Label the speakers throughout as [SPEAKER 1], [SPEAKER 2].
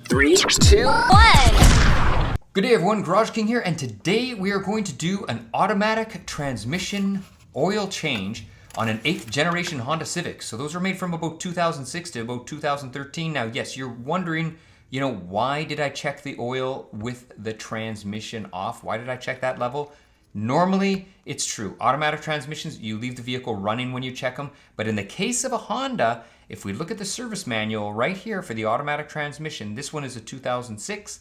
[SPEAKER 1] 3, 2, 1.
[SPEAKER 2] Good day everyone, GarageKing here, and today we are going to do an automatic transmission oil change on an 8th generation Honda Civic. So those are made from about 2006 to about 2013. Now yes, you're wondering, why did I check the oil with the transmission off? Why did I check that level? Normally, it's true. Automatic transmissions, you leave the vehicle running when you check them. But in the case of a Honda, if we look at the service manual right here for the automatic transmission, this one is a 2006.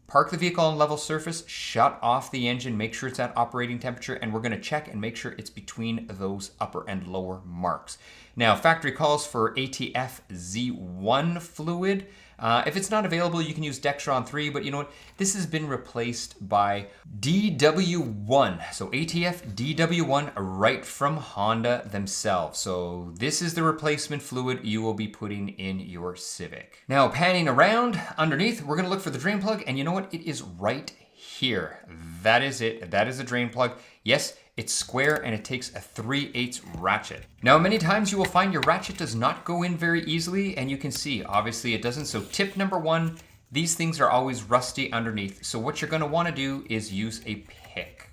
[SPEAKER 2] Park the vehicle on level surface, shut off the engine, make sure it's at operating temperature, and we're gonna check and make sure it's between those upper and lower marks. Now, factory calls for ATF Z1 fluid. If it's not available, you can use Dextron 3, but you know what? This has been replaced by DW1. So ATF DW1 right from Honda themselves. So this is the replacement fluid you will be putting in your Civic. Now, panning around underneath, we're gonna look for the drain plug, and you know what? It is right here. That is it. That is the drain plug. Yes, it's square and it takes a 3/8 ratchet. Now, many times you will find your ratchet does not go in very easily, and you can see, obviously it doesn't. So tip number one, these things are always rusty underneath. So what you're gonna wanna do is use a pick.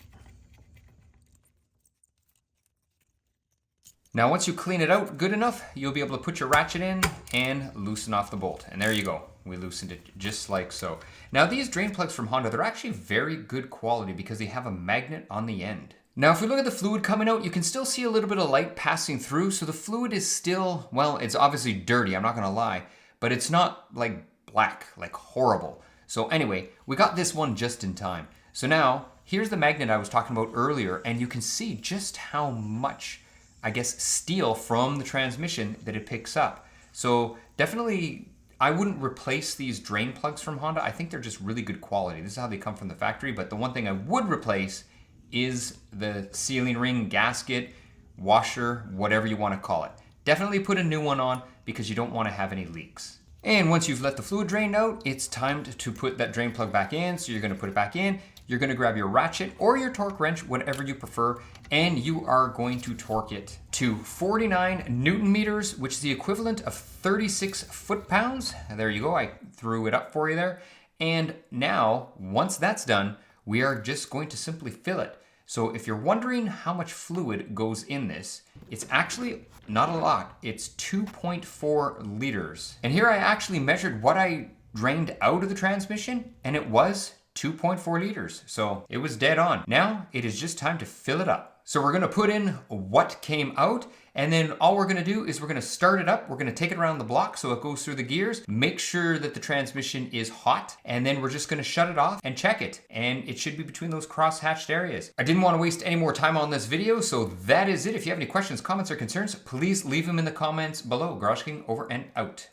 [SPEAKER 2] Now, once you clean it out good enough, you'll be able to put your ratchet in and loosen off the bolt. And there you go. We loosened it just like so. Now, these drain plugs from Honda, they're actually very good quality because they have a magnet on the end. Now, if we look at the fluid coming out, you can still see a little bit of light passing through. So the fluid is still, well, it's obviously dirty, I'm not gonna lie, but it's not like black, like horrible. So anyway, we got this one just in time. So now, here's the magnet I was talking about earlier, and you can see just how much, I guess, steel from the transmission that it picks up. So definitely, I wouldn't replace these drain plugs from Honda. I think they're just really good quality. This is how they come from the factory, but the one thing I would replace is the sealing ring, gasket, washer, whatever you want to call it. Definitely put a new one on because you don't want to have any leaks. And once you've let the fluid drain out, it's time to put that drain plug back in. So you're going to put it back in. You're going to grab your ratchet or your torque wrench, whatever you prefer, and you are going to torque it to 49 Newton meters, which is the equivalent of 36 foot-pounds. There you go. I threw it up for you there. And now, once that's done, we are just going to simply fill it. So if you're wondering how much fluid goes in this, it's actually not a lot. It's 2.4 liters. And here I actually measured what I drained out of the transmission, and it was 2.4 liters. So it was dead on. Now it is just time to fill it up. So we're gonna put in what came out, and then all we're gonna do is we're gonna start it up. We're gonna take it around the block so it goes through the gears, make sure that the transmission is hot, and then we're just gonna shut it off and check it. And it should be between those cross-hatched areas. I didn't wanna waste any more time on this video, so that is it. If you have any questions, comments, or concerns, please leave them in the comments below. GarageKing over and out.